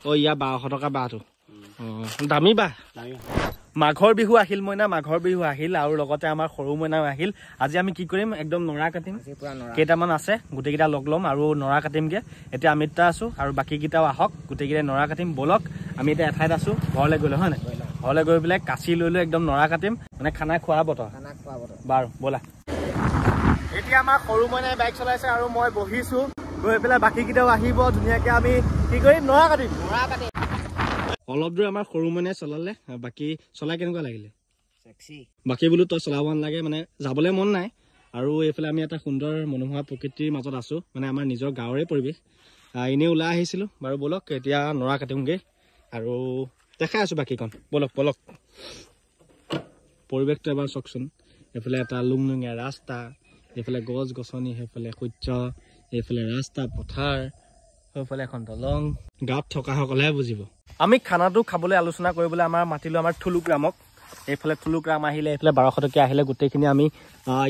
অ ইয়া 1200 টকা বাহটো দামী বাহ মাঘৰ বিহু আহিল মইনা মাঘৰ বিহু আহিল আৰু লগতে আমাৰ সৰু মইনাও আহিল আজি আমি কি কৰিম একদম নৰা কাটিম কেইটামান আছে গুটেকিটা লগ লম আৰু নৰা কাটিমগে এতিয়া আমিতা আছো আৰু বাকি কিটাও আহক গুটেকিটা নৰা কাটিম বলক আমি এটা এঠাইত আছো ঘৰলে গলে হয় না ঘৰলে গৈ বিলে কাচি লৈ একদম নৰা কাটিম মানে খানা খোৱা বতৰ বাৰু বলা এতিয়া আমাৰ সৰু মইনাই বাইক চলাইছে আৰু মই বহিছো গৈ পেলাই বাকি কিটাও আহিব ধুনিয়াকে আমি কি কৰিম নৰা কাটিম অলপ দূৰ আমাৰ সৰু মইনাই চলালে বাকি চলাই কেনেকুৱা লাগিলে সেক্সি বাকি বুলো তই চলাব নালাগে মানে যাবলে মন নাই আৰু এফালে আমি এটা সুন্দৰ মনোমোহা প্ৰকৃতিৰ মাজত আছো মানে আমাৰ নিজৰ গাঁৱৰে পৰিবেশ ইনে ওলাই আহিছিলো বাৰু বলক এতিয়া নৰা কাটিমগে আৰু দেখাই আছো বাকিখন বলক বলক পৰিবেশটো এবাৰ চকচোন এফালে এটা লুংলুঙীয়া ৰাস্তা এফালে গছ গছনি হেফালে সূৰ্য এফালে ৰাস্তা পথাৰ হেফালে এখন দলং গাঁৱত থকা সকলেহে বুজিব আমি খানাটো খাবলৈ আলোচনা কৰিবলৈ আমাৰ মাতিলো আমাৰ থুলুগ্ৰামক এইফালে থুলুগ্ৰাম আহিলে এইফালে 1200 টকা আহিলে গোটেইখিনি আমি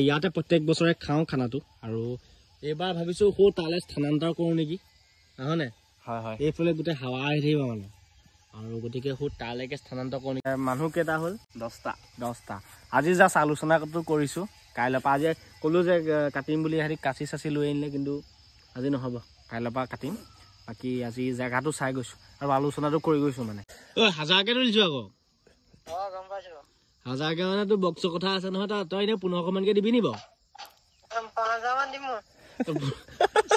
ইয়াতে প্ৰত্যেক বছৰে খাওঁ খানাটো আৰু এবাৰ ভাবিছো হো তালে স্থানান্তৰ কৰো নেকি হয়নে হয় হয় এইফালে গোটেই হাৱা আহি থাকিব মানে আৰু গতিকে হো তালেকে স্থানান্তৰ কৰো নেকি মানুহ কেইটা হল 10টা আজি জাস্ট আলোচনাটো কৰিছো কাইলৈ পৰা আজি কলো যে কাটিম বুলি হেৰি কাচি চাচি লৈ আনিলে কিন্তু আজি নহব কাইলৈ পৰা কাটিম বাকি আজি জায়গাটো চাই গৈছো আৰু আলোচনাটো কৰি গৈছো মানে ঐ হাজাৰকে তুলিছো আকৌ গম পাইছো হাজাৰকে মানে তো বক্স কথা আছে নহয় তই এনে 1500 মানকে দিবি নি বাৰু 5000 মান দিম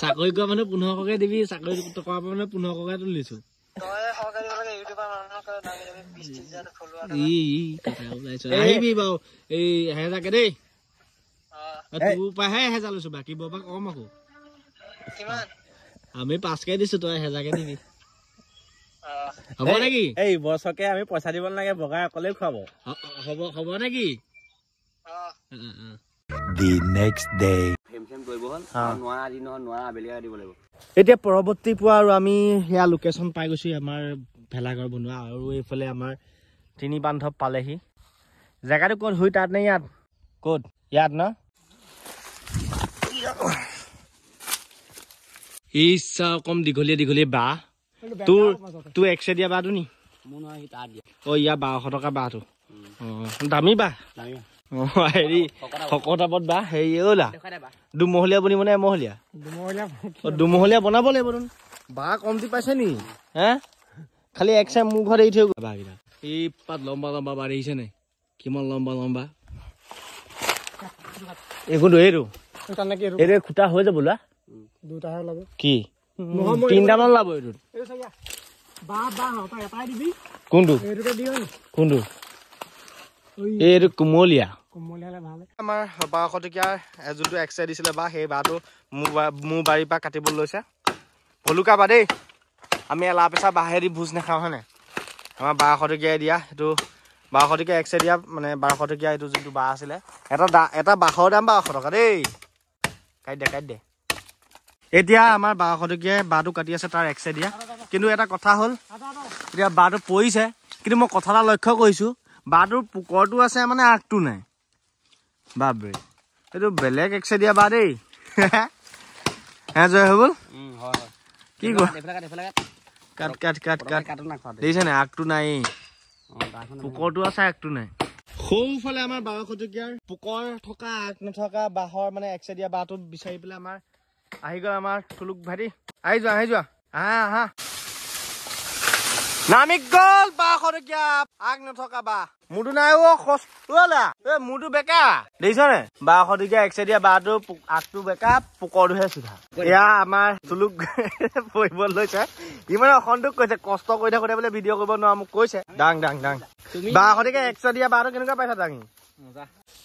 চাকৰি কৰা মানে 1500কে দিবি চাকৰি টকা মানে 1500কে তুলিছো তই হকাৰি লাগে ইউটিউবৰ মানুহক দামি 20000 ফলোৱাৰ কথা ওলাইছ আহিবি বাৰু এই হেজাৰকে দেই তু পাহে হেজাৰ লৈছো বাকি বাবা কম আকৌ কিমান আমি 5কে দিছো তই হেজাৰকে দিবি হ'ব নেকি এই বছৰকে আমি পইচা দিব নালাগে বগা অকলে খুৱাব হ'ব নেকি the next day এতিয়া পৰৱৰ্তী পুৱা আৰু আমি হেয়া লোকেশন পাই গৈছো আমাৰ ভেলাঘৰ বনোৱা আৰু এইফালে আমাৰ তিনি বান্ধৱ পালেহি জায়গাটো ক'ত হৈ তাত নে ইয়াত ক'ত ইয়াত না ইচ্ছা কম দীঘলীয়া বা তোৰ এক্সে দিয়া বাটো নি অ ইয়া 1200 টকা বাটো দামী বা হেৰি শকতাপত বা হেৰি ওলা দুমহলীয়া বনিব নে এমহলীয়া দুমহলীয়া বনাব লাগিব বা কমতি পাইছে নি হে খালি এক্সে মোৰ ঘৰত এৰি থৈ বা কিটা এই পাত লম্বা বা দেখিছে নে কিমান লম্বা এইগুলো এইটো খুটা হৈ যাব লোৱা দুটাহে লাগে কি তিনটামান লাভ এইটো কোনটো এইটো কুমলীয়া আমাৰ 1200 টকীয়া যোনটো এক্সৰে দিছিলে বা সেই বাটো মোৰ বাৰীৰ পৰা কাটিব লৈছে ভলুকা বা দেই আমি এলা পেচা বাহেদি ভোজ নাখাওঁ হয়নে আমাৰ 1200 টকীয়া দিয়া সেইটো 1200 টকীয়া এক্সৰে দিয়া মানে 1200 টকীয়া এইটো যোনটো বা আছিলে এটা বাহৰ দাম 1200 টকা দেই কাটি দে এতিয়া আমাৰ 1200 টকীয়া বাটো কাটি আছে তাৰ এক্সৰে দিয়া কিন্তু এটা কথা হ'ল এতিয়া বাটো পৰিছে কিন্তু মই কথা এটা লক্ষ্য কৰিছো বাটোৰ পুকৰটো আছে মানে আগটো নাই বাবৰে এইটো বেলেগ এক্সৰে দিয়া বা দেই হে জয় হৈ গ'ল কি গ'ল কাট দেখিছে নে আগটো নাই পুকৰটো আছে আগটো নাই সৌফালে আমাৰ 1200 টকীয়াৰ পুকৰ থকা আগ নথকা বাহৰ মানে এক্সৰে দিয়া বাটো বিচাৰি পেলাই আমাৰ আহি গ'ল আমাৰ থুলুক ভাইটি আহি যোৱা আহা নামি গ'ল 1200 টকীয়া আগ নথকা বা মুটো নাই মুটো বেকা দেখিছ নে 1200 টকীয়া এক্সৰে দিয়া বাটো আগটো বেকা পুকৰটোহে চিধা এয়া আমাৰ থুলুক পৰিব লৈছে ইমান অসন্তোষ কৈছে কষ্ট কৰি থাকোতে বোলে ভিডিঅ' কৰিব নোৱাৰা মোক কৈছে ডাং 1200 টকীয়া এক্সৰে দিয়া বাটো কেনেকুৱা পাইছা দাঙি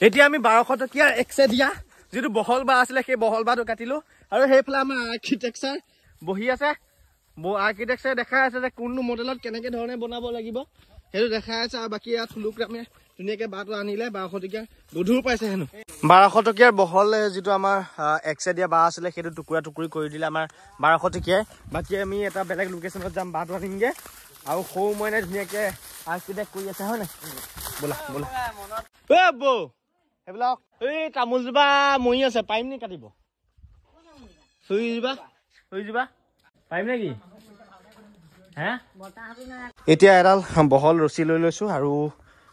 এতিয়া আমি 1200 টকীয়া এক্সৰে দিয়া যিটো বহল বা আছিলে সেই বহল বাটো কাটিলো আৰু সেইফালে আমাৰ আৰ্কিটেকচাৰ বহি আছে আৰ্কিটেকচাৰ দেখাই আছে যে কোনটো মডেলত কেনেকে ধৰণে বনাব লাগিব সেইটো দেখাই আছে আৰু বাকী ইয়াত থুলুগ্ৰামে ধুনীয়াকে বাটো আনিলে 1200 টকীয়া গধুৰ পাইছে হেনো 1200 টকীয়াৰ বহল যিটো আমাৰ এক্সৰে দিয়া বা আছিলে সেইটো টুকুৰা টুকুৰি কৰি দিলে আমাৰ 1200 টকীয়াই বাকী আমি এটা বেলেগ লোকেশ্যনত যাম বাটো আনিমগে আৰু সৌ মইনা ধুনীয়াকে আৰ্কিটেক্ট কৰি আছে হয় নাই ব'লা বৌ সেইবিলাক এই তামোলজোপা মৰি আছে পাৰিম নি কাটিব চুই যোৱা পাৰিম নেকি হে এতিয়া এডাল বহল ৰছী লৈ লৈছো আৰু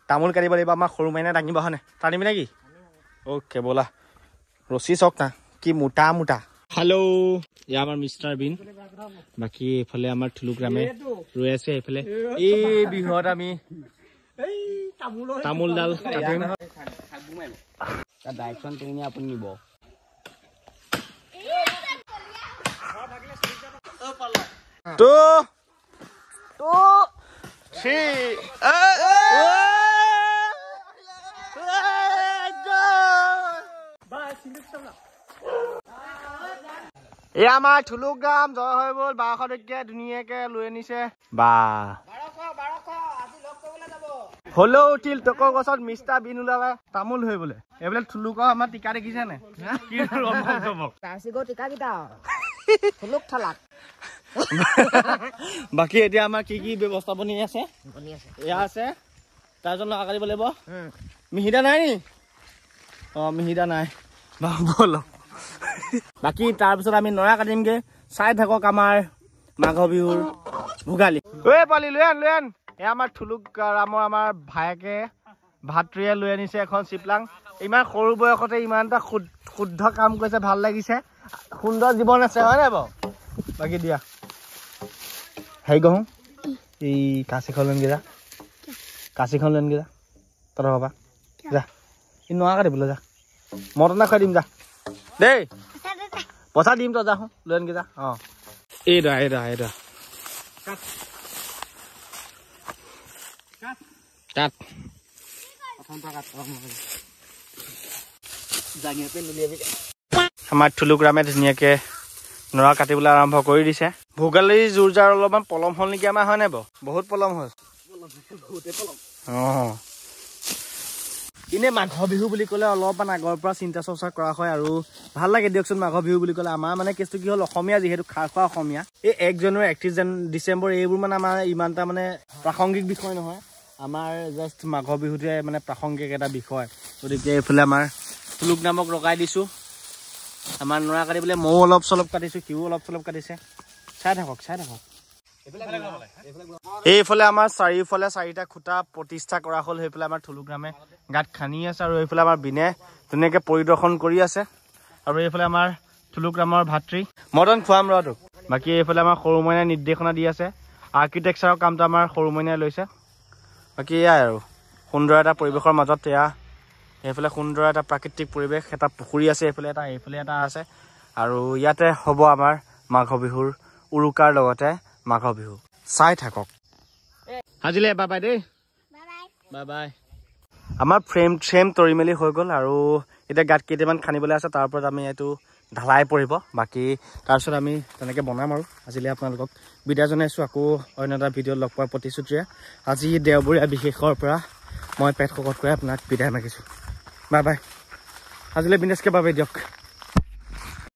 তামোল কাটিব লাগিব আমাৰ সৰু মাইনা দাঙিব হয়নে টানিবি নেকি অ'কে ব'লা ৰছী চাওক না কি মোটা মোটা হেল্ল' এয়া আমাৰ মিষ্টাৰ বিন বাকী এইফালে আমাৰ থুলুগ্ৰামে ৰৈ আছে এইফালে এই বিহুত আমি তামোলডাল কাটিম ডাইৰেকশ্যন তুমি আপুনি নিব টু থ্ৰী এই আমাৰ থুলুগ্ৰাম জয় হৈ গ'ল 1200 টকীয়া ধুনীয়াকে লৈ আনিছে বা হলেও উঠিল টকৰ গছত মিষ্টাৰ বিন ওলালে তামোল হৈ বোলে এইবিলাক থুলুকৰ আমাৰ টিকা দেখিছে নে বাকী এতিয়া আমাৰ কি কি ব্যৱস্থা বনি আছে এয়া আছে তাৰজন লগা কাটিব লাগিব মিহিদা নাই নি মিহিদা নাই ব'লক বাকী তাৰপিছত আমি নৰা কাটিমগে চাই থাকক আমাৰ মাঘ বিহুৰ ভোগালী ঐ পালি লৈ আন এয়া আমাৰ থুলুগ্ৰামৰ আমাৰ ভায়েকে ভাতৃয়ে লৈ আনিছে এখন চিপলাং ইমান সৰু বয়সতে ইমান এটা শুদ্ধ কাম কৰিছে ভাল লাগিছে সুন্দৰ জীৱন আছে হয় নাই বাৰু বাকী দিয়া হেৰি কওঁ এই কাঁচিখন লৈনগে যা তহঁতৰ বাবা যা ই নৰা কাটিবলৈ যা মটনা খুৱাই দিম যা দেই পইচা দিম তই যা লৈ আনগে যা এইদা কাট আমাৰ থুলুগ্ৰামে ধুনীয়াকে নৰা কাটিবলৈ আৰম্ভ কৰি দিছে ভোগালীৰ জোৰ জাৰ অলপমান পলম হ'ল নেকি আমাৰ হয় নাই বাৰু বহুত পলম হ'ল এনে মাঘ বিহু বুলি ক'লে অলপমান আগৰ পৰা চিন্তা চৰ্চা কৰা হয় আৰু ভাল লাগে দিয়কচোন মাঘ বিহু বুলি ক'লে আমাৰ মানে কেছটো কি হ'ল অসমীয়া যিহেতু খাৰ খোৱা অসমীয়া এই 1 জানুৱাৰী 31 ডিচেম্বৰ এইবোৰ মানে আমাৰ ইমান এটা মানে প্ৰাসংগিক বিষয় নহয় আমাৰ জাষ্ট মাঘ বিহুটোৱে মানে প্ৰাসংগিক এটা বিষয় গতিকে এইফালে আমাৰ থুলুগ্ৰামক লগাই দিছোঁ আমাৰ নৰা কাটিবলৈ ময়ো অলপ চলপ কাটিছোঁ সিও অলপ চলপ কাটিছে চাই থাকক এইফালে আমাৰ চাৰিওফালে 4টা খুঁটা প্ৰতিষ্ঠা কৰা হ'ল সেইফালে আমাৰ থুলুগ্ৰামে গাঁত খান্দি আছে আৰু এইফালে আমাৰ বিনে ধুনীয়াকৈ পৰিদৰ্শন কৰি আছে আৰু এইফালে আমাৰ থুলুগ্ৰামৰ ভাতৃ মদন খুৱাম ৰটোক বাকী এইফালে আমাৰ সৰু মইনাই নিৰ্দেশনা দি আছে আৰ্কিটেকচাৰৰ কামটো আমাৰ সৰু মইনাই লৈছে বাকী এয়াই আৰু সুন্দৰ এটা পৰিৱেশৰ মাজত এয়া এইফালে সুন্দৰ এটা প্ৰাকৃতিক পৰিৱেশ এটা পুখুৰী আছে এইফালে এটা আছে আৰু ইয়াতে হ'ব আমাৰ মাঘ বিহুৰ উৰুকাৰ লগতে মাঘ বিহু চাই থাকক আজিলে বাই দেই বাই আমাৰ ফ্ৰেম তৰি মেলি হৈ গ'ল আৰু এতিয়া গাঁত কেইটামান খান্দিবলৈ আছে তাৰ ওপৰত আমি এইটো ঢালাই পৰিব বাকী তাৰপিছত আমি তেনেকৈ বনাম আৰু আজিলৈ আপোনালোকক বিদায় জনাইছোঁ আকৌ অন্য এটা ভিডিঅ'ত লগ পোৱাৰ প্ৰতিশ্ৰুতিৰে আজি দেওবৰীয়া বিশেষৰ পৰা মই পেট শকত কৰি আপোনাক বিদায় মাগিছোঁ বাই আজিলৈ বিন্দাছকৈ বাই দিয়ক